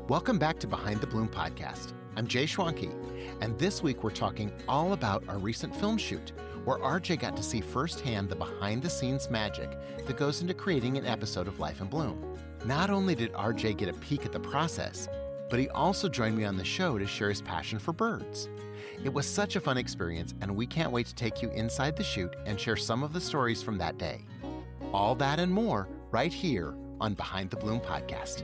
Welcome back to Behind the Bloom podcast. I'm J Schwanke, and this week we're talking all about our recent film shoot, where RJ got to see firsthand the behind-the-scenes magic that goes into creating an episode of Life in Bloom. Not only did RJ get a peek at the process, but he also joined me on the show to share his passion for birds. It was such a fun experience, and we can't wait to take you inside the shoot and share some of the stories from that day. All that and more right here on Behind the Bloom podcast.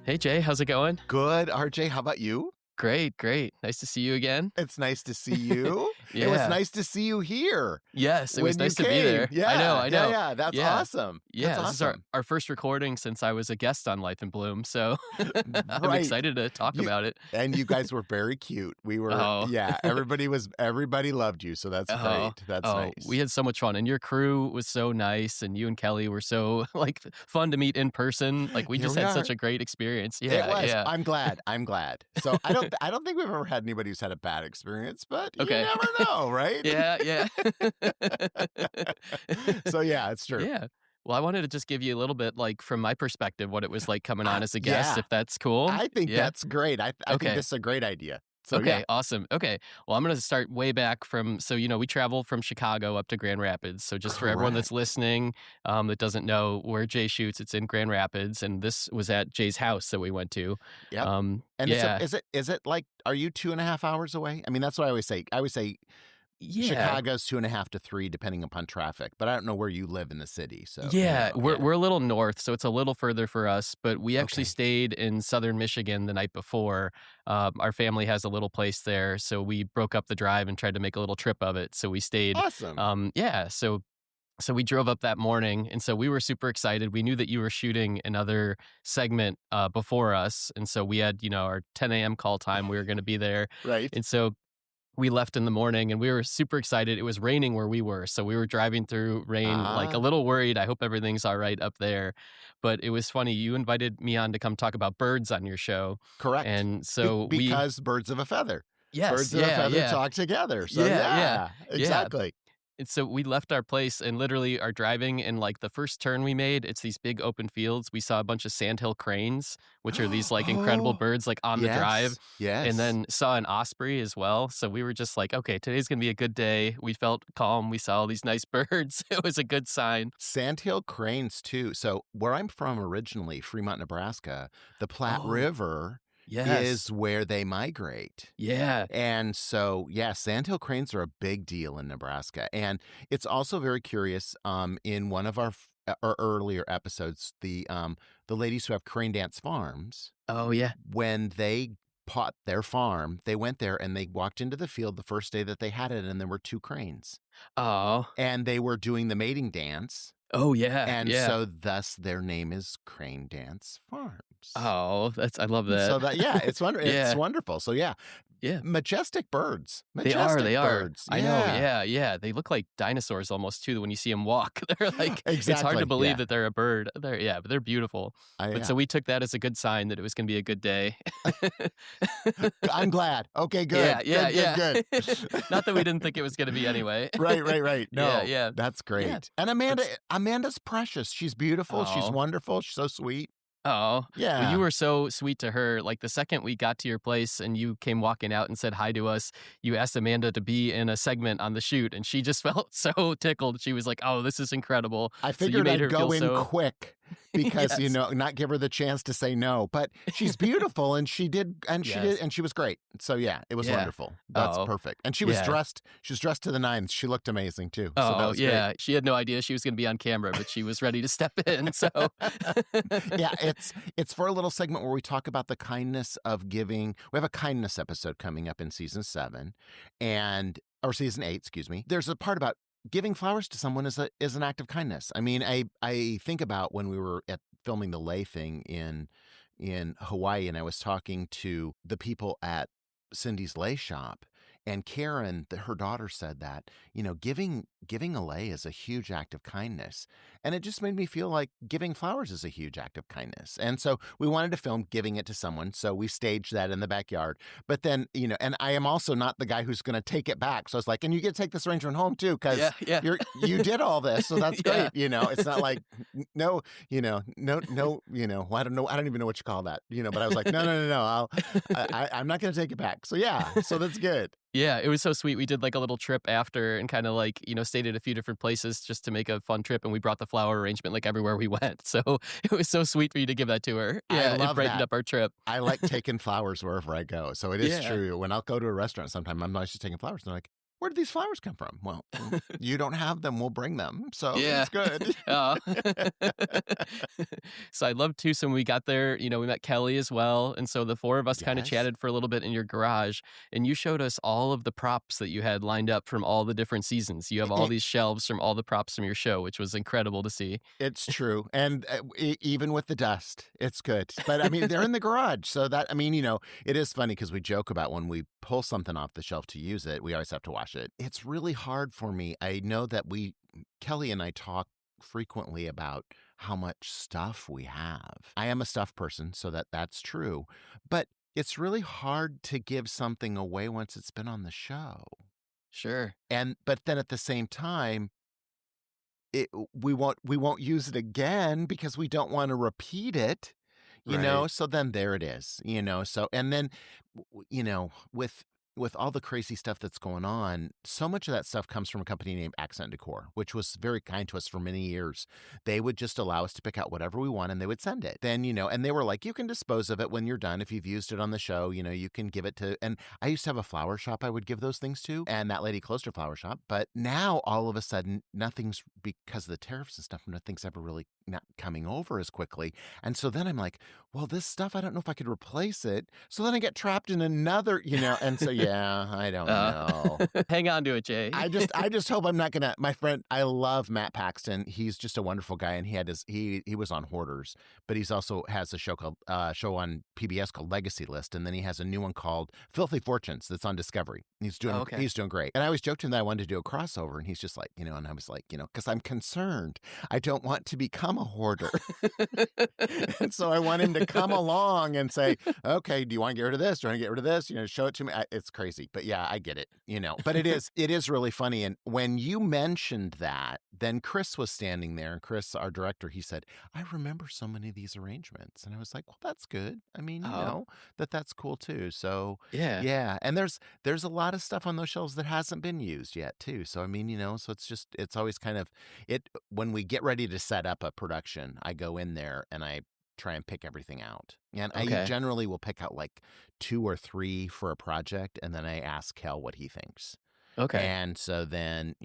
Hey, Jay, how's it going? Good, RJ. How about you? Great. Nice to see you again. It's nice to see you. Yeah. It was nice to see you here. Yes, it was nice to be there. Yeah, I know. Yeah, that's awesome. Yeah, That's this awesome. is our first recording since I was a guest on Life in Bloom, so I'm excited to talk about it. And you guys were very cute. We were, everybody loved you, so that's great. That's nice. We had so much fun, and your crew was so nice, and you and Kelly were so fun to meet in person. We just had such a great experience. Yeah, it was. Yeah. I'm glad. So I don't think we've ever had anybody who's had a bad experience, but you never know, right? Yeah. So yeah, it's true. Yeah. Well, I wanted to just give you a little bit, from my perspective, what it was like coming on as a guest, if that's cool. I think that's great. I think this is a great idea. So, awesome. Okay. Well, I'm going to start way back from, we travel from Chicago up to Grand Rapids. So just for everyone that's listening that doesn't know where Jay shoots, it's in Grand Rapids. And this was at Jay's house that we went to. Yep. Is it are you 2.5 hours away? I mean, that's what I always say. I always say Chicago's 2.5 to 3, depending upon traffic. But I don't know where you live in the city. So we're a little north, so it's a little further for us. But we actually stayed in southern Michigan the night before. Our family has a little place there, so we broke up the drive and tried to make a little trip of it. So we stayed. Awesome. So we drove up that morning, and so we were super excited. We knew that you were shooting another segment before us, and so we had our 10 a.m. call time. We were going to be there, right? And so we left in the morning, and we were super excited. It was raining where we were, so we were driving through rain, a little worried. I hope everything's all right up there. But it was funny. You invited me on to come talk about birds on your show. Correct. And so because birds of a feather. Yes. Birds of a feather talk together. So exactly. And so we left our place and literally are driving, and the first turn we made, it's these big open fields. We saw a bunch of sandhill cranes, which are these incredible birds on the drive. Yes. And then saw an osprey as well. So we were just okay, today's going to be a good day. We felt calm. We saw all these nice birds. It was a good sign. Sandhill cranes too. So where I'm from originally, Fremont, Nebraska, the Platte River is where they migrate. Yeah. And so, sandhill cranes are a big deal in Nebraska. And it's also very curious, in one of our earlier episodes, the ladies who have Crane Dance Farms. Oh, yeah. When they bought their farm, they went there and they walked into the field the first day that they had it, and there were 2 cranes. Oh. And they were doing the mating dance. Oh, yeah. And so thus their name is Crane Dance Farms. Oh, I love that. So it's wonderful. It's wonderful. So majestic birds. They are. Birds. I know. Yeah. They look like dinosaurs almost too when you see them walk. They're it's hard to believe that they're a bird. But they're beautiful. So we took that as a good sign that it was going to be a good day. I'm glad. Okay, good. Good. Not that we didn't think it was going to be anyway. Right. No, yeah. That's great. Yeah. And Amanda's precious. She's beautiful. Aww. She's wonderful. She's so sweet. Oh, yeah. Well, you were so sweet to her. The second we got to your place and you came walking out and said hi to us, you asked Amanda to be in a segment on the shoot, and she just felt so tickled. She was like, "Oh, this is incredible." I figured I'd go in quick because not give her the chance to say no. But she's beautiful, and she did, and she was great. So it was wonderful. That's perfect. And she was dressed. She was dressed to the nines. She looked amazing too. So that was great. She had no idea she was going to be on camera, but she was ready to step in. So It's for a little segment where we talk about the kindness of giving. We have a kindness episode coming up in season 7 or season 8, excuse me. There's a part about giving flowers to someone is an act of kindness. I mean, I think about when we were filming the lei thing in Hawaii, and I was talking to the people at Cindy's lei shop, And Karen, her daughter, said that, giving away is a huge act of kindness. And it just made me feel like giving flowers is a huge act of kindness. And so we wanted to film giving it to someone. So we staged that in the backyard. But then, and I am also not the guy who's going to take it back. So I was like, and you get to take this arrangement home too, because you did all this. So that's great. It's not like, no, well, I don't know. I don't even know what you call that, but I was like, no, I'm not going to take it back. So yeah, so that's good. Yeah, it was so sweet. We did like a little trip after and kind of like, stayed at a few different places just to make a fun trip. And we brought the flower arrangement like everywhere we went. So it was so sweet for you to give that to her. Yeah, it brightened up our trip. I like taking flowers wherever I go. So it is true. When I'll go to a restaurant sometime, I'm not just taking flowers. And they're like, where did these flowers come from? Well, you don't have them. We'll bring them. So it's good. So I love too. So when we got there, we met Kelly as well. And so the four of us kind of chatted for a little bit in your garage. And you showed us all of the props that you had lined up from all the different seasons. You have all these shelves from all the props from your show, which was incredible to see. It's true. And even with the dust, it's good. But I mean, they're in the garage. So that, it is funny because we joke about when we pull something off the shelf to use it, we always have to wash it. It's really hard for me. I know that Kelly and I talk frequently about how much stuff we have. I am a stuff person, so that's true. But it's really hard to give something away once it's been on the show. Sure. But then at the same time, we won't use it again because we don't want to repeat it. So then there it is, so, and then, with all the crazy stuff that's going on, so much of that stuff comes from a company named Accent Decor, which was very kind to us for many years. They would just allow us to pick out whatever we want and they would send it. Then, and they were like, you can dispose of it when you're done. If you've used it on the show, you can give it to, and I used to have a flower shop I would give those things to, and that lady closed her flower shop. But now all of a sudden, nothing's, because of the tariffs and stuff, nothing's ever really not coming over as quickly. And so then I'm like, well, this stuff, I don't know if I could replace it. So then I get trapped in another, and so yeah, I don't know. Hang on to it, Jay. I just hope I'm not gonna. My friend, I love Matt Paxton. He's just a wonderful guy, and he was on Hoarders, but he's also has a show on PBS called Legacy List, and then he has a new one called Filthy Fortunes that's on Discovery. He's doing great. And I always joked to him that I wanted to do a crossover, and he's just like, and I was like, because I'm concerned. I don't want to become a hoarder, and so I want him to come along and say, okay, do you want to get rid of this? Do you want to get rid of this? Show it to me. It's crazy. But yeah, I get it, but it is really funny. And when you mentioned that, then Chris was standing there, and Chris, our director, he said, I remember so many of these arrangements. And I was like, well, that's good. I mean, that's cool too. So yeah. And there's a lot of stuff on those shelves that hasn't been used yet too. So, I mean, so it's always kind of when we get ready to set up a production, I go in there and I try and pick everything out. And I generally will pick out like 2 or 3 for a project, and then I ask Kel what he thinks. Okay. And so then,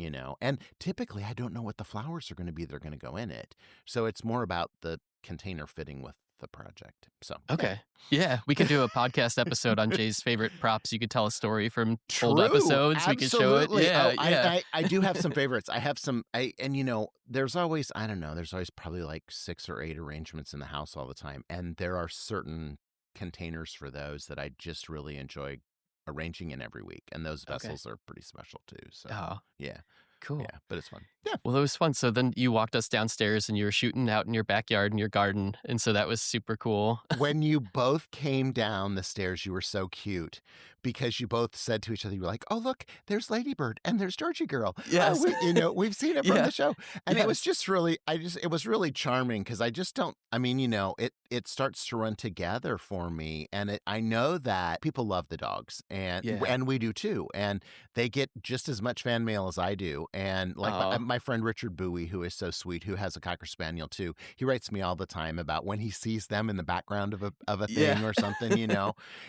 and typically I don't know what the flowers are going to be that are going to go in it. So it's more about the container fitting with the project. So okay. Yeah, we could do a podcast episode on Jay's favorite props. You could tell a story from old episodes. Absolutely. We could show it. Yeah, I do have some favorites. I have some, there's always, I don't know, there's always probably like 6 or 8 arrangements in the house all the time. And there are certain containers for those that I just really enjoy arranging in every week. And those vessels are pretty special too. So yeah. Cool. Yeah, but it's fun. Yeah. Well, it was fun. So then you walked us downstairs and you were shooting out in your backyard in your garden. And so that was super cool. When you both came down the stairs, you were so cute because you both said to each other, you were like, oh, look, there's Ladybird and there's Georgie Girl. Yes. We've seen it from the show. And it was just really, it was really charming because I just don't, it starts to run together for me. And I know that people love the dogs and we do too. And they get just as much fan mail as I do. And like my friend Richard Bowie, who is so sweet, who has a Cocker Spaniel too, he writes me all the time about when he sees them in the background of a thing or something,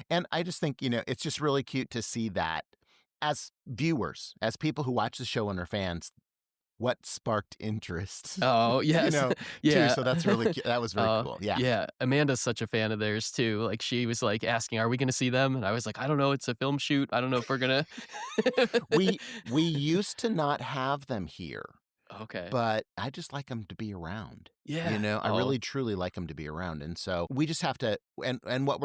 And I just think, it's just really cute to see that as viewers, as people who watch the show and are fans, what sparked interest. Oh, yes. Too, so that's really cute. That was very cool. Yeah. Yeah. Amanda's such a fan of theirs too. Like she was like asking, are we going to see them? And I was like, I don't know. It's a film shoot. I don't know if we're going to. We used to not have them here. Okay. But I just like them to be around. Yeah. I really truly like them to be around. And so we just have to, and what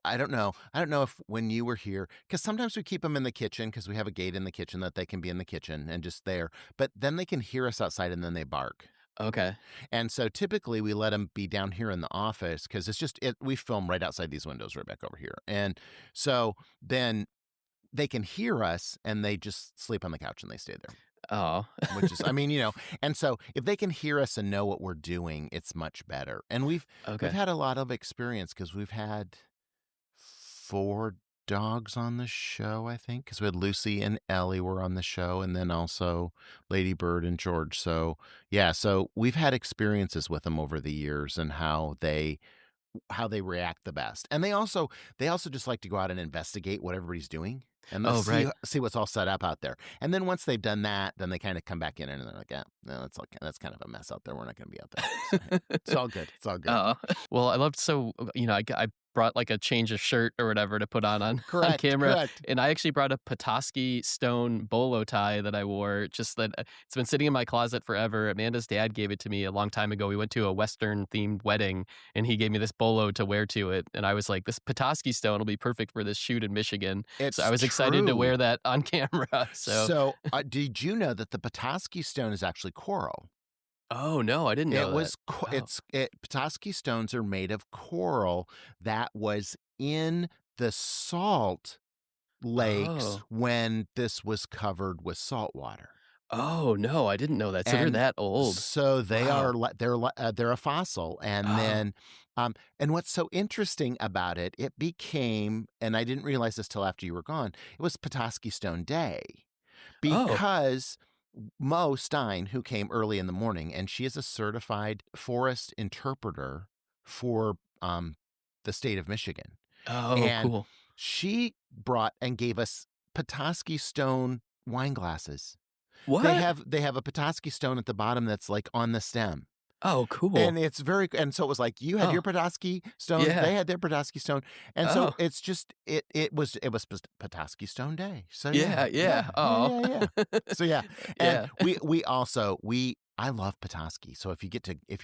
I don't know. I don't know if when you were here, because sometimes we keep them in the kitchen because we have a gate in the kitchen that they can be in the kitchen and just there. But then they can hear us outside and then they bark. Okay. And so typically we let them be down here in the office because it's just we film right outside these windows right back over here. And so then they can hear us and they just sleep on the couch and they stay there. Oh. Which is, I mean, and so if they can hear us and know what we're doing, it's much better. And we've had a lot of experience because we've had 4 dogs on the show, I think, because we had Lucy and Ellie were on the show, and then also Lady Bird and George. So yeah, so we've had experiences with them over the years and how they react the best. And they also just like to go out and investigate what everybody's doing and see what's all set up out there. And then once they've done that, then they kind of come back in and they're like, yeah, no, that's kind of a mess out there. We're not going to be out there. So, it's all good. It's all good. Well, I loved I brought like a change of shirt or whatever to put on camera. Correct. And I actually brought a Petoskey stone bolo tie that I wore, just that it's been sitting in my closet forever. Amanda's dad gave it to me a long time ago. We went to a Western themed wedding and he gave me this bolo to wear to it. And I was like, this Petoskey stone will be perfect for this shoot in Michigan. So I was excited to wear that on camera. So did you know that the Petoskey stone is actually coral? Oh, no, I didn't know that. Petoskey stones are made of coral that was in the salt lakes when this was covered with salt water. Oh, no, I didn't know that. So they're that old. So they're a fossil. And then and what's so interesting about it became, and I didn't realize this till after you were gone, it was Petoskey Stone Day. Because Mo Stein, who came early in the morning, and she is a certified forest interpreter for the state of Michigan. Oh, and cool. She brought and gave us Petoskey stone wine glasses. What? They have a Petoskey stone at the bottom that's like on the stem. Oh, cool. And it's and so it was like you had your Petoskey stone, they had their Petoskey stone. And so it's just it was Petoskey Stone Day. So yeah. So yeah. And I love Petoskey. So if you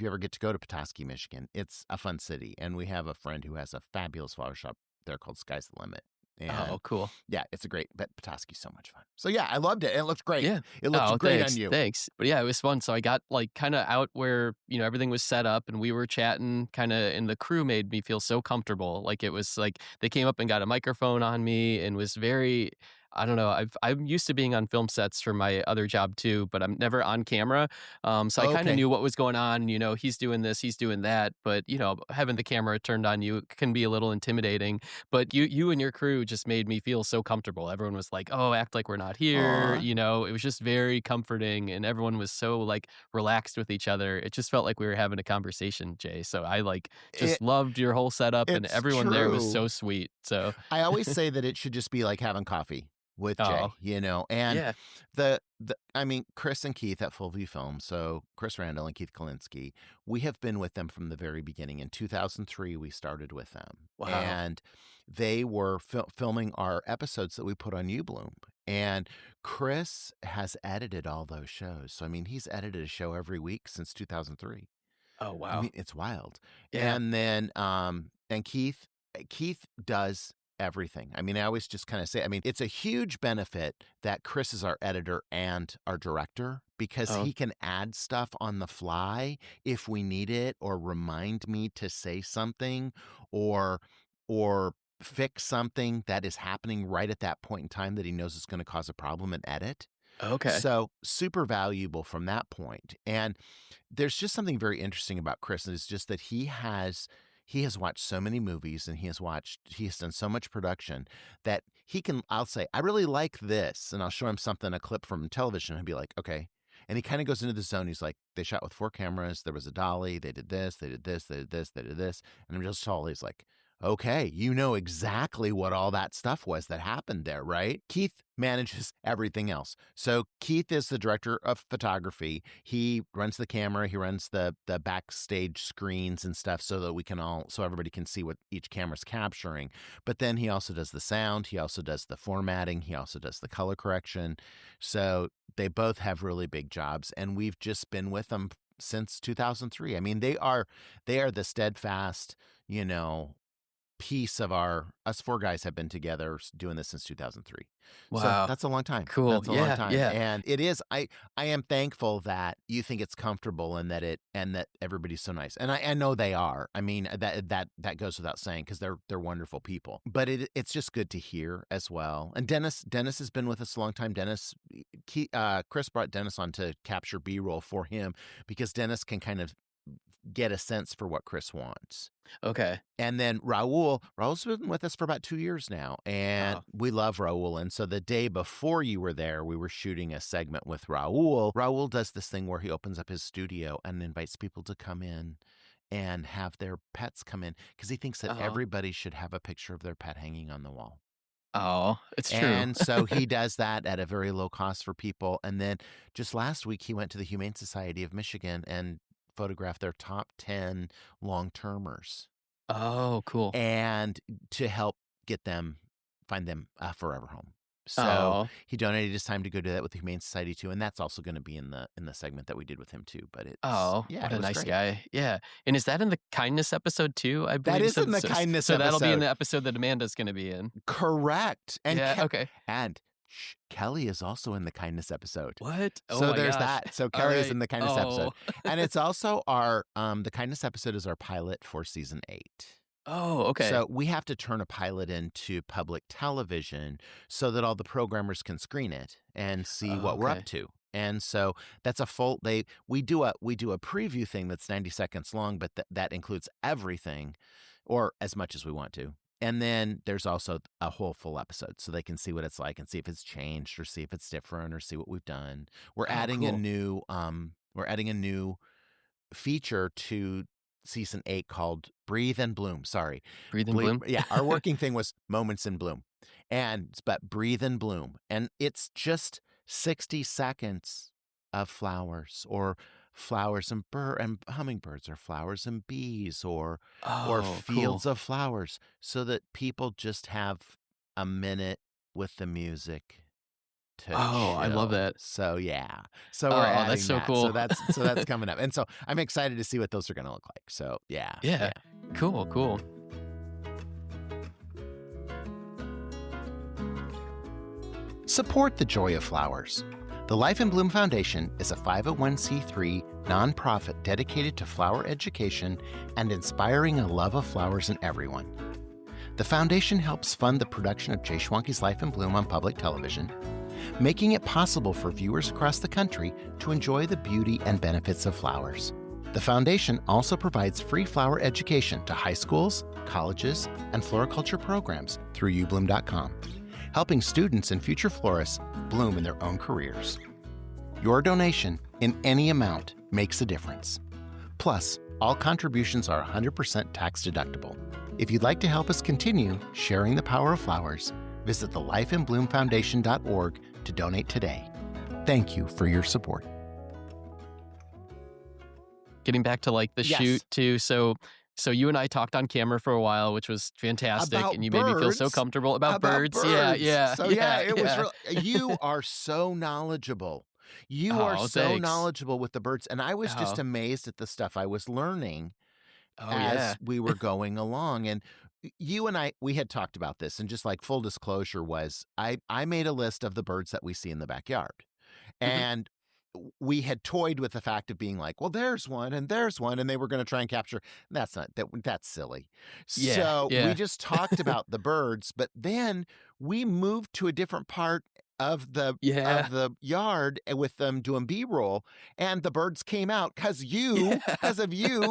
ever get to go to Petoskey, Michigan, it's a fun city. And we have a friend who has a fabulous flower shop there called Sky's the Limit. And cool. Yeah, it's a great, but Petoskey's so much fun. So yeah, I loved it. It looked great. Yeah. It looked great on you. Thanks. But yeah, it was fun. So I got like kind of out where, everything was set up and we were chatting and the crew made me feel so comfortable. Like it was like they came up and got a microphone on me and was very, I don't know. I'm used to being on film sets for my other job too, but I'm never on camera. So I kind of knew what was going on. He's doing this, he's doing that. But having the camera turned on you can be a little intimidating. But you and your crew just made me feel so comfortable. Everyone was like, "Oh, act like we're not here." It was just very comforting, and everyone was so like relaxed with each other. It just felt like we were having a conversation, Jay. So I loved your whole setup, and everyone there was so sweet. So I always say that it should just be like having coffee with Jay, and Chris and Keith at Full View Film, so Chris Randall and Keith Kalinsky, we have been with them from the very beginning. In 2003, we started with them. Wow. And they were filming our episodes that we put on UBloom. And Chris has edited all those shows. So, he's edited a show every week since 2003. Oh, wow. It's wild. Yeah. And then, and Keith does everything. I always just kind of say, it's a huge benefit that Chris is our editor and our director because he can add stuff on the fly if we need it, or remind me to say something, or fix something that is happening right at that point in time that he knows is going to cause a problem and edit. Okay. So super valuable from that point. And there's just something very interesting about Chris, and it's just that he has watched so many movies and he has done so much production that I'll say, I really like this. And I'll show him a clip from television, and he'll be like, okay. And he kind of goes into the zone. He's like, they shot with 4 cameras. There was a dolly. They did this, they did this, they did this, they did this. And I'm just always like, okay, you know exactly what all that stuff was that happened there, right? Keith manages everything else. So Keith is the director of photography. He runs the camera. He runs the backstage screens and stuff so that so everybody can see what each camera's capturing. But then he also does the sound. He also does the formatting. He also does the color correction. So they both have really big jobs, and we've just been with them since 2003. They are the steadfast, piece of us four guys have been together doing this since 2003. So Wow. that's a long time. Cool. That's a long time. Yeah. And it is, I am thankful that you think it's comfortable and that everybody's so nice. And I know they are. I mean, that goes without saying, because they're wonderful people. But it's just good to hear as well. And Dennis has been with us a long time. Chris brought Dennis on to capture B-roll for him, because Dennis can kind of get a sense for what Chris wants. Okay. And then Raul's been with us for about 2 years now, and we love Raul. And so the day before you were there, we were shooting a segment with Raul. Raul does this thing where he opens up his studio and invites people to come in and have their pets come in, because he thinks that everybody should have a picture of their pet hanging on the wall. Oh, it's true. And so he does that at a very low cost for people. And then just last week, he went to the Humane Society of Michigan and photograph their top 10 long-termers. Oh, cool. And to help find them a forever home. So he donated his time to go do that with the Humane Society too, and that's also going to be in the segment that we did with him too. But what a nice guy. Yeah. And is that in the kindness episode too? I believe that is in the kindness episode. So that'll be in the episode that Amanda's going to be in. Correct. And okay. And Kelly is also in the kindness episode. What? So there's that. So Kelly is in the kindness episode. And it's also our the kindness episode is our pilot for season 8. Oh, okay. So we have to turn a pilot into public television so that all the programmers can screen it and see what we're up to. And so that's a full we do a preview thing that's 90 seconds long, but that includes everything, or as much as we want to. And then there's also a whole full episode, so they can see what it's like and see if it's changed or see if it's different or see what we've done. We're adding a new feature to season 8 called Breathe and Bloom. Sorry. Breathe and Bloom? Yeah. Our working thing was Moments in Bloom. But Breathe and Bloom. And it's just 60 seconds of flowers, or flowers and hummingbirds, or flowers and bees, or fields of flowers, so that people just have a minute with the music to chill. I love that. So yeah. So we're adding that's so that. cool. So that's coming up. And so I'm excited to see what those are going to look like. So yeah. Cool. Support the joy of flowers. The Life in Bloom Foundation is a 501c3 nonprofit dedicated to flower education and inspiring a love of flowers in everyone. The foundation helps fund the production of J Schwanke's Life in Bloom on public television, making it possible for viewers across the country to enjoy the beauty and benefits of flowers. The foundation also provides free flower education to high schools, colleges, and floriculture programs through ubloom.com, helping students and future florists bloom in their own careers. Your donation in any amount makes a difference. Plus, all contributions are 100% tax deductible. If you'd like to help us continue sharing the power of flowers, visit the lifeinbloomfoundation.org to donate today. Thank you for your support. Getting back to like the shoot too. So you and I talked on camera for a while, which was fantastic, and you made me feel so comfortable about birds. Yeah. So it was really, you are so knowledgeable. You are so knowledgeable with the birds, and I was just amazed at the stuff I was learning as we were going along. And you and we had talked about this, and just like full disclosure was, I made a list of the birds that we see in the backyard, and we had toyed with the fact of being like, well, there's one and there's one, and they were going to try and capture. That's silly. So we just talked about the birds, but then we moved to a different part of the yard with them doing B-roll, and the birds came out because of you.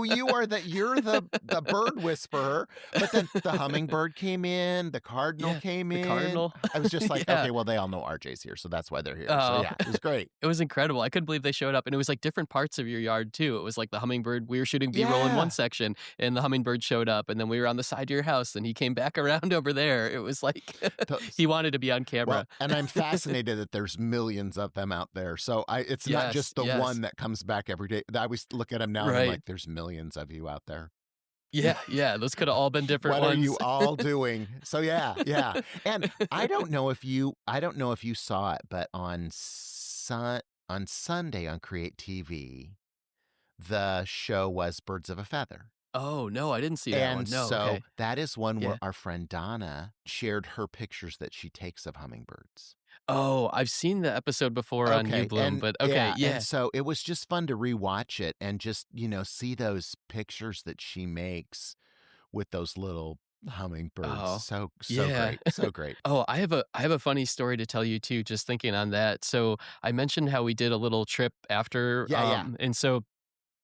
You're the bird whisperer. But then the hummingbird came in, the cardinal came in. Cardinal. I was just like, okay, well, they all know RJ's here, so that's why they're here. So it was great. It was incredible. I couldn't believe they showed up, and it was like different parts of your yard too. It was like the hummingbird. We were shooting B-roll in one section, and the hummingbird showed up, and then we were on the side of your house, and he came back around over there. It was like he wanted to be on camera. Well, and I'm fascinated that there's millions of them out there. So it's not just the one that comes back every day. I always look at them now and I'm like, there's millions of you out there. Yeah. Those could have all been different ones. What are you all doing? So yeah. And I don't know if you saw it, but on Sunday on Create TV, the show was Birds of a Feather. Oh, no, I didn't see that And one. No, so okay. that is one where Yeah. our friend Donna shared her pictures that she takes of hummingbirds. Oh, I've seen the episode before on You Okay, Bloom, and but okay, yeah, and yeah. so it was just fun to rewatch it and just, see those pictures that she makes with those little hummingbirds. Oh, So yeah. great, so great. Oh, I have a funny story to tell you too, just thinking on that. So, I mentioned how we did a little trip after, Yeah, yeah. and so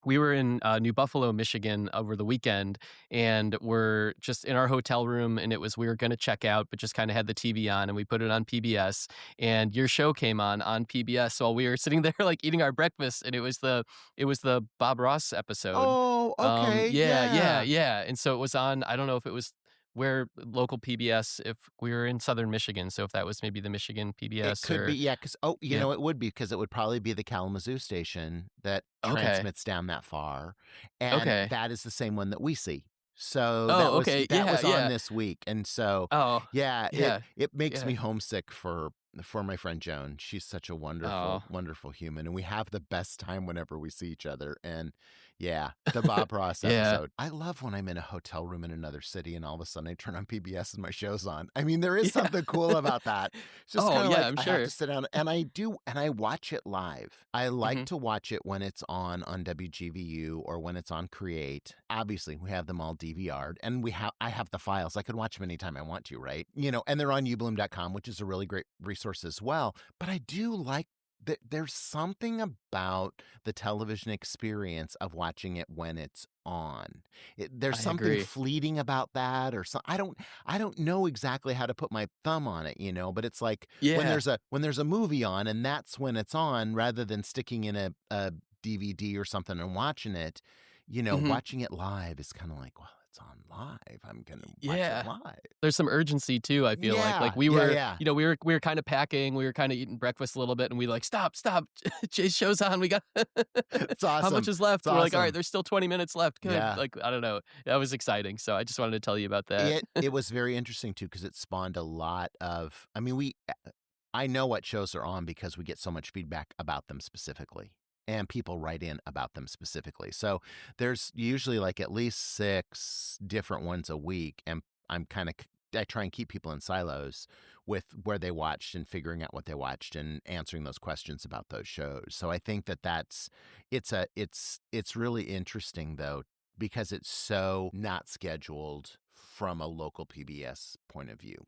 we were in New Buffalo, Michigan over the weekend, and we're just in our hotel room. And we were going to check out, but just kind of had the TV on, and we put it on PBS. And your show came on PBS while we were sitting there, like eating our breakfast, and it was the Bob Ross episode. Oh, okay, Yeah, yeah, yeah. yeah. And so it was on. I don't know if it was where local PBS. If we were in Southern Michigan, so if that was maybe the Michigan It PBS could be, or yeah, because yeah. it would be because it would probably be the Kalamazoo station that Okay. transmits down that far, and Okay. that is the same one that we see. So Oh, okay. that Yeah, was on yeah. this week, and so, Oh, yeah, yeah, it makes yeah. me homesick for my friend Joan. She's such a wonderful, Oh, wonderful human, and we have the best time whenever we see each other, and yeah, the Bob Ross yeah. episode. I love when I'm in a hotel room in another city and all of a sudden I turn on PBS and my show's on. I mean, there is Yeah. something cool about that. It's just Oh, kind of yeah, like I'm I have to sure. sit down and I do, and I watch it live. I like Mhm. to watch it when it's on WGVU or when it's on Create. Obviously, we have them all DVR'd and I have the files. I can watch them anytime I want to, right? And they're on ubloom.com, which is a really great resource as well. But I do like that there's something about the television experience of watching it when it's on. There's I something agree. fleeting about that, or so I don't know exactly how to put my thumb on it, but it's like Yeah. when there's a movie on and that's when it's on, rather than sticking in a DVD or something and watching it. Mhm. Watching it live is kind of like, well, it's on live. I'm gonna watch it Yeah. live. There's some urgency too, I feel like. Like Yeah, we yeah, were, yeah. we were kinda packing, we were kinda eating breakfast a little bit, and we like, "Stop, stop. Jay's show's on. We got It's how much awesome. is left?" It's We're like, "Alright, awesome. there's still 20 minutes left. Good." Yeah. Like, I don't know. That was exciting. So I just wanted to tell you about that. It was very interesting too because it spawned a lot of. I mean, I know what shows are on because we get so much feedback about them specifically, and people write in about them specifically. So there's usually like at least 6 different ones a week, and I try and keep people in silos with where they watched and figuring out what they watched and answering those questions about those shows. So I think it's really interesting though because it's so not scheduled from a local PBS point of view.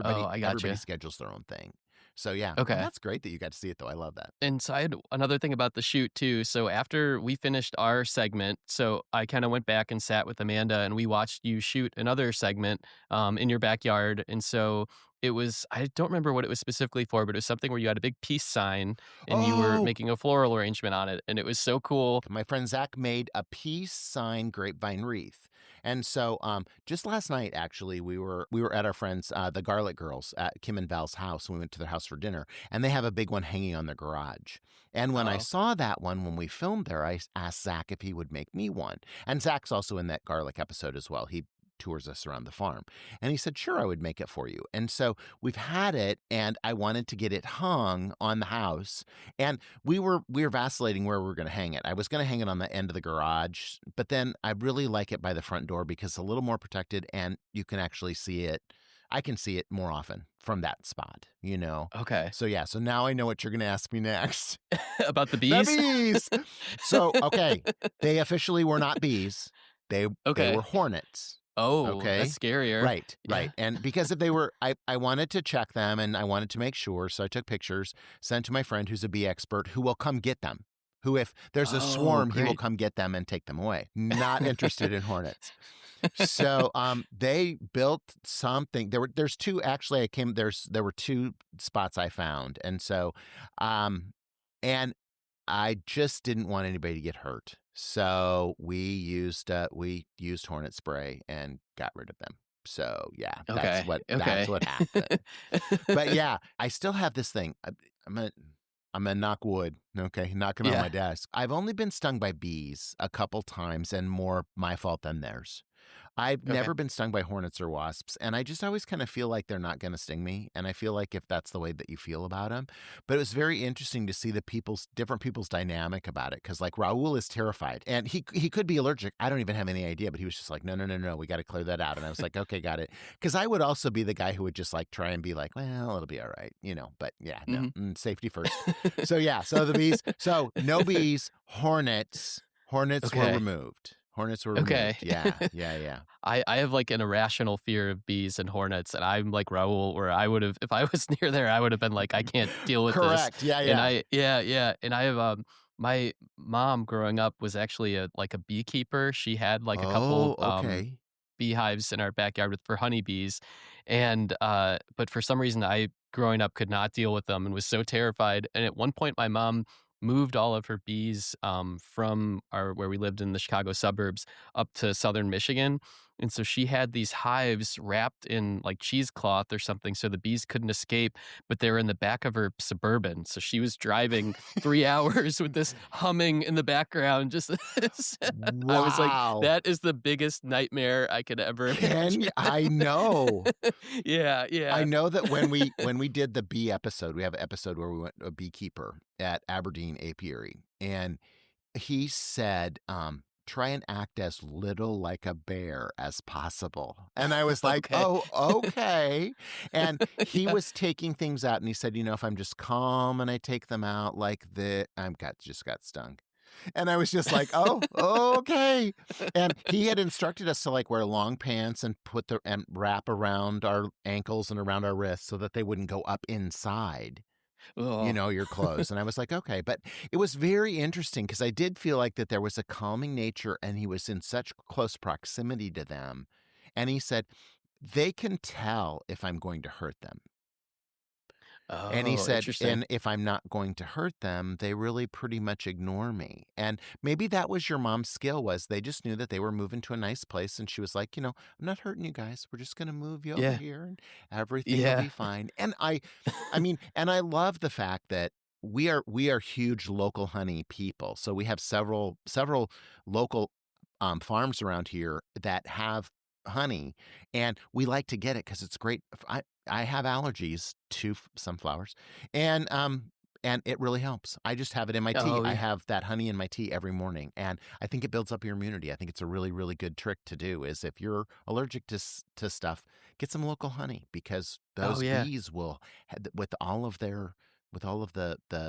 Oh, Everybody I everybody gotcha. schedules their own thing. So yeah, and Okay. that's great that you got to see it though. I love that. And so I had another thing about the shoot too. So after we finished our segment, so I kind of went back and sat with Amanda and we watched you shoot another segment in your backyard. And so I don't remember what it was specifically for, but it was something where you had a big peace sign and you were Oh, making a floral arrangement on it. And it was so cool. my friend Zach made a peace sign grapevine wreath. And so just last night actually we were at our friends the Garlic Girls at Kim and Val's house, and we went to their house for dinner, and they have a big one hanging on their garage. And when I Oh, saw that one when we filmed there, I asked Zach if he would make me one. And Zach's also in that Garlic episode as well. He tours us around the farm. And he said, "Sure, I would make it for you." And so we've had it, and I wanted to get it hung on the house. And we were vacillating where we were going to hang it. I was going to hang it on the end of the garage, but then I really like it by the front door because it's a little more protected and you can actually see it. I can see it more often from that spot. okay. So yeah, so now I know what you're going to ask me next. About the The bees? bees. So, okay, they officially were not bees. They were Okay. hornets. Oh, Okay. that's scarier. Right, Yeah. right. And because if they were, I wanted to check them and I wanted to make sure. So I took pictures, sent to my friend who's a bee expert who will come get them. Who, if there's a Oh, swarm, he will great. come get them and take them away. Not interested in hornets. So they built something. There's two actually. There were two spots I found, and so and I just didn't want anybody to get hurt. So we used hornet spray and got rid of them. So yeah, that's Okay. what that's Okay. what happened. But yeah, I still have this thing. I'm gonna I'm gonna knock wood. Okay, knock 'em on my Yeah. desk. I've only been stung by bees a couple times, and more my fault than theirs. I've Okay. never been stung by hornets or wasps, and I just always kind of feel like they're not going to sting me. And I feel like if that's the way that you feel about them, but it was very interesting to see different people's dynamic about it. Because like Raul is terrified, and he could be allergic. I don't even have any idea, but he was just like, no, no, no, no, we got to clear that out. And I was like, okay, got it. Because I would also be the guy who would just like try and be like, well, it'll be all right, But yeah, no, safety first. So yeah, so the bees. So no bees, hornets. Hornets were Okay. removed. Hornets were Okay. removed. Yeah. I have like an irrational fear of bees and hornets, and I'm like Raul, where I would have, if I was near there, I would have been like, I can't deal with this. Correct. Yeah. And I have my mom growing up was actually a beekeeper. She had like a couple okay. beehives in our backyard for honeybees, and but for some reason I growing up could not deal with them and was so terrified. And at one point, my mom moved all of her bees from where we lived in the Chicago suburbs up to southern Michigan. And so she had these hives wrapped in like cheesecloth or something so the bees couldn't escape, but they were in the back of her Suburban. So she was driving 3 hours with this humming in the background. Just I was like, Wow. that is the biggest nightmare I could ever imagine. I know. Yeah. I know that when we did the bee episode, we have an episode where we went to a beekeeper at Aberdeen Apiary, and he said, try and act as little like a bear as possible. And I was like, Okay. oh, okay. And he was taking things out, and he said, if I'm just calm and I take them out like this, just got stung. And I was just like, oh, okay. And he had instructed us to like wear long pants and and wrap around our ankles and around our wrists so that they wouldn't go up inside your clothes. And I was like, okay. But it was very interesting because I did feel like that there was a calming nature, and he was in such close proximity to them. And he said, they can tell if I'm going to hurt them. And he said, interesting. and if I'm not going to hurt them, they really pretty much ignore me. And maybe that was your mom's skill, was they just knew that they were moving to a nice place. And she was like, I'm not hurting you guys. We're just going to move you over here and everything will be fine. And I mean, and I love the fact that we are huge local honey people. So we have several local farms around here that have honey, and we like to get it because it's great. I have allergies to some flowers, and it really helps. I just have it in my tea. Oh, yeah. I have that honey in my tea every morning, and I think it builds up your immunity. I think it's a really, really good trick to do. Is if you're allergic to stuff, get some local honey, because those bees will, with all of the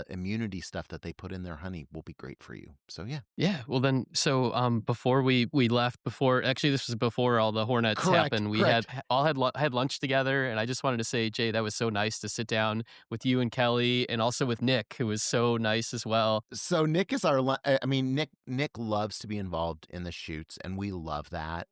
immunity stuff that they put in their honey, will be great for you. So yeah. Yeah. Well, then, so before we left, actually this was before all the hornets happened. We had lunch together, and I just wanted to say, Jay, that was so nice to sit down with you and Kelly, and also with Nick, who was so nice as well. So Nick is Nick loves to be involved in the shoots, and we love that.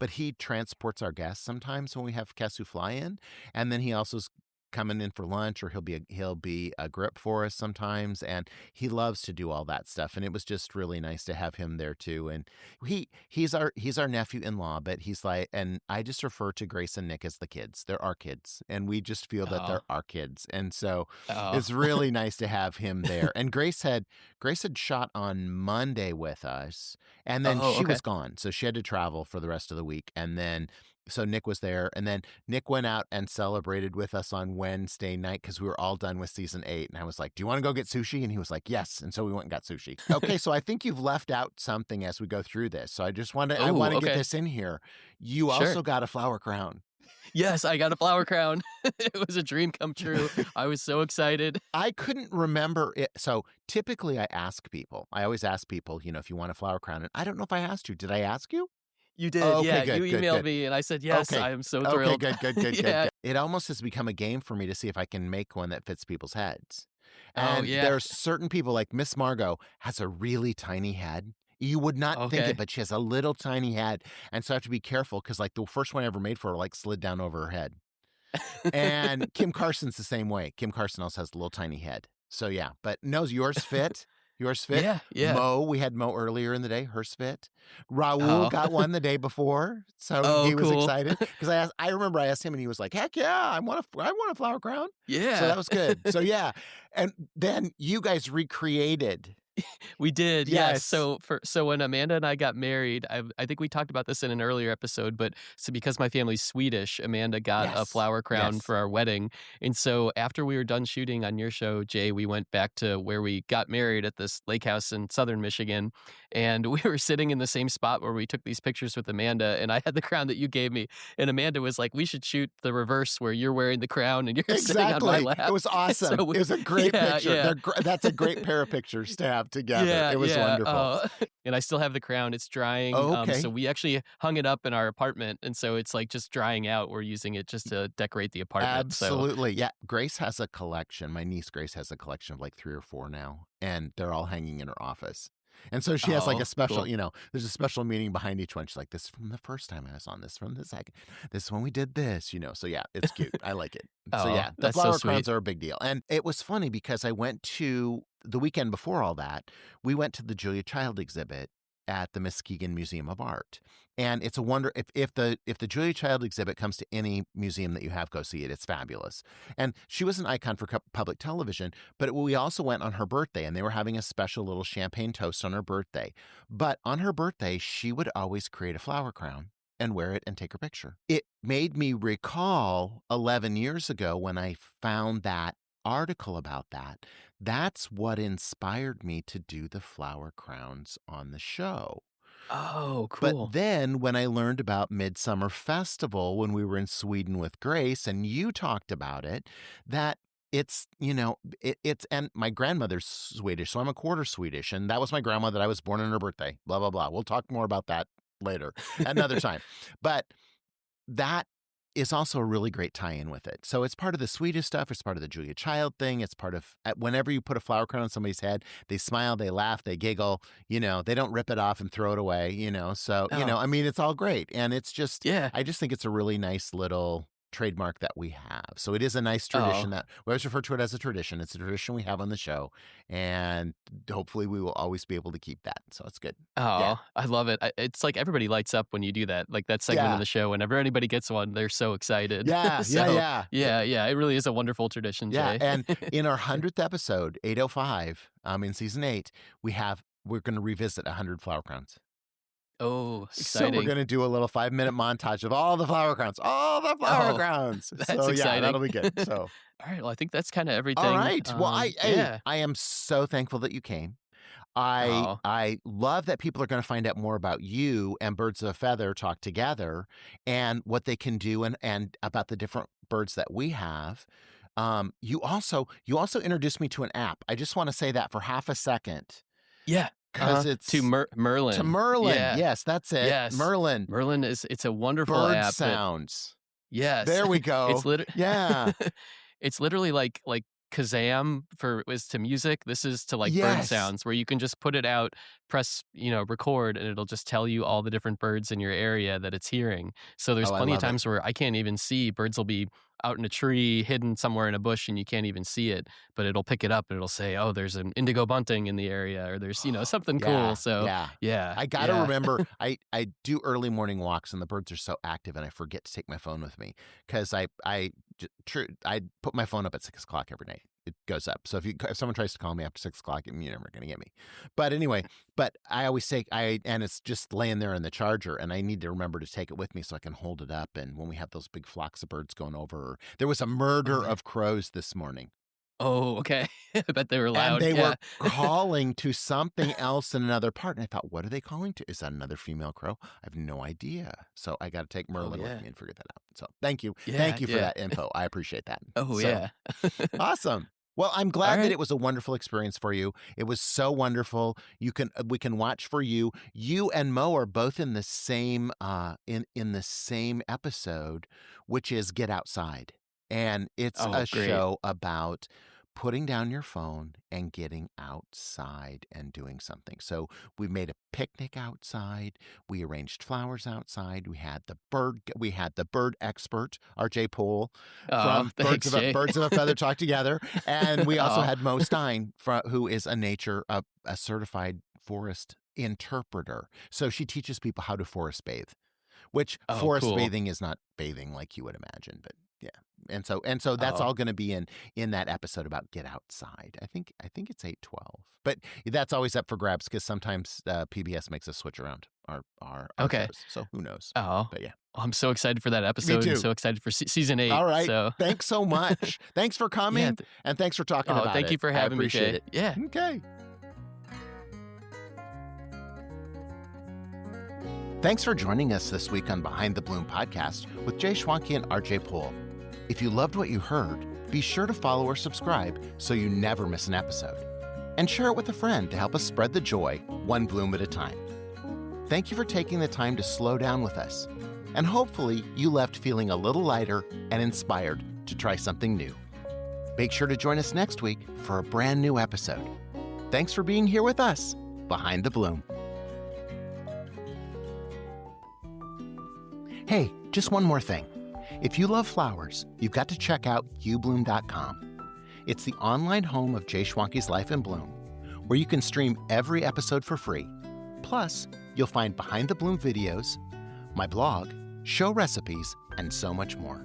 But he transports our guests sometimes when we have guests who fly in, and then he also's coming in for lunch, or he'll be a grip for us sometimes, and he loves to do all that stuff. And it was just really nice to have him there too. And he's our nephew-in-law, but he's like, and I just refer to Grace and Nick as the kids. They're our kids, and we just feel that they're our kids. And so it's really nice to have him there. And Grace had shot on Monday with us, and then she was gone, so she had to travel for the rest of the week. And then so Nick was there, and then Nick went out and celebrated with us on Wednesday night because we were all done with season 8. And I was like, do you want to go get sushi? And he was like, yes. And so we went and got sushi. Okay, so I think you've left out something as we go through this. So I just want to get this in here. You also got a flower crown. Yes, I got a flower crown. It was a dream come true. I was so excited. I couldn't remember it. So typically I always ask people, if you want a flower crown. And I don't know if I asked you. Did I ask you? You did, Good, you emailed me, and I said, yes, I am so thrilled. Okay, good. It almost has become a game for me to see if I can make one that fits people's heads. And there's certain people, like Miss Margot has a really tiny head. You would not think it, but she has a little tiny head. And so I have to be careful, because like the first one I ever made for her, slid down over her head. And Kim Carson's the same way. Kim Carson also has a little tiny head. So yeah, but no, yours fit. Yours fit? Yeah. We had Mo earlier in the day. Hers fit. Raul got one the day before, so he was excited. Because I remember I asked him, and he was like, heck yeah, I want a flower crown. Yeah. So that was good. So yeah. And then you guys recreated We did, yes. Yes. So when Amanda and I got married, I think we talked about this in an earlier episode, but so because my family's Swedish, Amanda got a Yes. flower crown Yes. for our wedding. And so after we were done shooting on your show, Jay, we went back to where we got married at this lake house in southern Michigan. And we were sitting in the same spot where we took these pictures with Amanda, and I had the crown that you gave me. And Amanda was like, "We should shoot the reverse where you're wearing the crown and you're sitting on my Exactly. It lap." was awesome. So we, It was a great yeah, picture. yeah. That's a great pair of pictures to have together. Yeah, It was yeah, wonderful. and I still have the crown, it's drying, Oh, so okay. we actually hung it up in our apartment, and so it's, like, just drying out, we're using it just to decorate the apartment, so Absolutely. Yeah. Grace has a collection. My niece Grace has a collection of like 3 or 4 now, and they're all hanging in her office. And so she has like a oh, special, cool. there's a special meaning behind each one. She's like, this is from the first time I was on, this from the second, this is when we did this. So yeah, it's cute. I like it. So Oh, yeah, the that's so flower sweet. crowns are a big deal. And it was funny because I went to the weekend before all that, we went to the Julia Child exhibit at the Muskegon Museum of Art. And it's a wonder if the Julia Child exhibit comes to any museum that you have, go see it. It's fabulous. And she was an icon for public television, but we also went on her birthday, and they were having a special little champagne toast on her birthday. But on her birthday, she would always create a flower crown and wear it and take her picture. It made me recall 11 years ago when I found that article about that. That's what inspired me to do the flower crowns on the show. Oh, But cool. then when I learned about Midsummer Festival when we were in Sweden with Grace, and you talked about it, that it's and my grandmother's Swedish, so I'm a quarter Swedish, and that was my grandma that I was born on her birthday, blah, blah, blah. We'll talk more about that later, another time. But that is also a really great tie-in with it. So it's part of the Swedish stuff. It's part of the Julia Child thing. It's part of whenever you put a flower crown on somebody's head, they smile, they laugh, they giggle. They don't rip it off and throw it away. So Oh, I mean, it's all great, and it's just yeah. I just think it's a really nice little trademark that we have. So it is a nice tradition Oh. that we always refer to it as a tradition. It's a tradition we have on the show, and hopefully we will always be able to keep that. So it's good. Yeah. Oh, I love it. It's like everybody lights up when you do that, like that segment in Yeah. the show, whenever anybody gets one, they're so excited. Yeah. Yeah. So, Yeah. yeah, yeah, it really is a wonderful tradition, Yeah, Jay. and in our 100th episode, 805, in season 8, we're going to revisit 100 flower crowns. Oh, So we're exciting. going to do a little 5-minute montage of all the flower crowns, all the flower Oh, crowns. that's So yeah, exciting. that'll be good. So Alright, well, I think that's kinda all everything, right. Well, yeah. I am so thankful that you came. I Oh, I love that people are going to find out more about you and Birds of a Feather talk together and what they can do and about the different birds that we have. You also introduced me to an app. I just want to say that for half a second yeah, because to it's to Merlin. Merlin. Yeah, Yes, that's it. yes. Merlin. Merlin it's a wonderful Bird app that sounds. yes. There we It's go. lit Yeah. it's literally like Kazam was to music, this is to, like, bird Yes. sounds where you can just put it out, press, record, and it'll just tell you all the different birds in your area that it's hearing. So there's Oh, I plenty of love it. times where I can't even see, birds will be out in a tree, hidden somewhere in a bush, and you can't even see it, but it'll pick it up and it'll say, "Oh, there's an indigo bunting in the area," or there's, something cool. Yeah, So, yeah. yeah, I gotta yeah. remember. I do early morning walks, and the birds are so active, and I forget to take my phone with me because I put my phone up at 6 o'clock every night. It goes up. So if someone tries to call me after 6 o'clock, you're never gonna get me. But anyway, I always take and it's just laying there in the charger, and I need to remember to take it with me so I can hold it up. And when we have those big flocks of birds going over, there was a Oh, murder yeah. of crows this morning. Oh, okay. I bet they were And loud, they yeah. were calling to something else in another part. And I thought, what are they calling to? Is that another female crow? I have no idea. So I got to take Oh, Merlin with yeah. me and figure that out. So thank you. Yeah, Thank you for yeah. that info. I appreciate that. Oh, So yeah. awesome. Well, I'm glad that Alright. it was a wonderful experience for you. It was so wonderful. We can watch for you. You and Mo are both in the same in the same episode, which is Get Outside. And it's Oh, a great. show about putting down your phone and getting outside and doing something. So we made a picnic outside. We arranged flowers outside. We had the bird expert, RJ Pohl, Oh, from thanks, Jay. Birds of a Feather Talk Together. And we also Oh. had Mo Stein, who is a certified forest interpreter. So she teaches people how to forest bathe, which Oh, forest cool. bathing is not bathing like you would imagine, but yeah. And so that's all going to be in that episode about Get Outside. I think it's 8/12, but that's always up for grabs because sometimes PBS makes us switch around our shows. So who knows? Oh, but yeah, I'm so excited for that episode. Me too. I'm so excited for season 8. All right, so thanks so much. Thanks for coming, and thanks for talking about it. Thank you for having me, appreciate it. Yeah. Okay. Thanks for joining us this week on Behind the Bloom podcast with J Schwanke and RJ Pohl. If you loved what you heard, be sure to follow or subscribe so you never miss an episode. And share it with a friend to help us spread the joy, one bloom at a time. Thank you for taking the time to slow down with us. And hopefully you left feeling a little lighter and inspired to try something new. Make sure to join us next week for a brand new episode. Thanks for being here with us, Behind the Bloom. Hey, just one more thing. If you love flowers, you've got to check out ubloom.com. It's the online home of J Schwanke's Life in Bloom, where you can stream every episode for free. Plus, you'll find behind the bloom videos, my blog, show recipes, and so much more.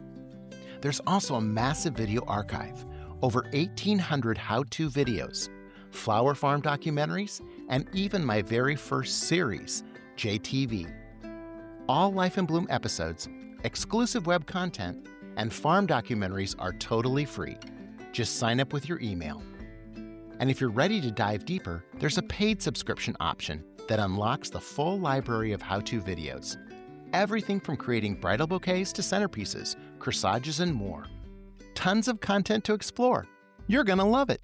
There's also a massive video archive, over 1,800 how-to videos, flower farm documentaries, and even my very first series, JTV. All Life in Bloom episodes, exclusive web content, and farm documentaries are totally free. Just sign up with your email. And if you're ready to dive deeper, there's a paid subscription option that unlocks the full library of how-to videos. Everything from creating bridal bouquets to centerpieces, corsages, and more. Tons of content to explore. You're gonna love it.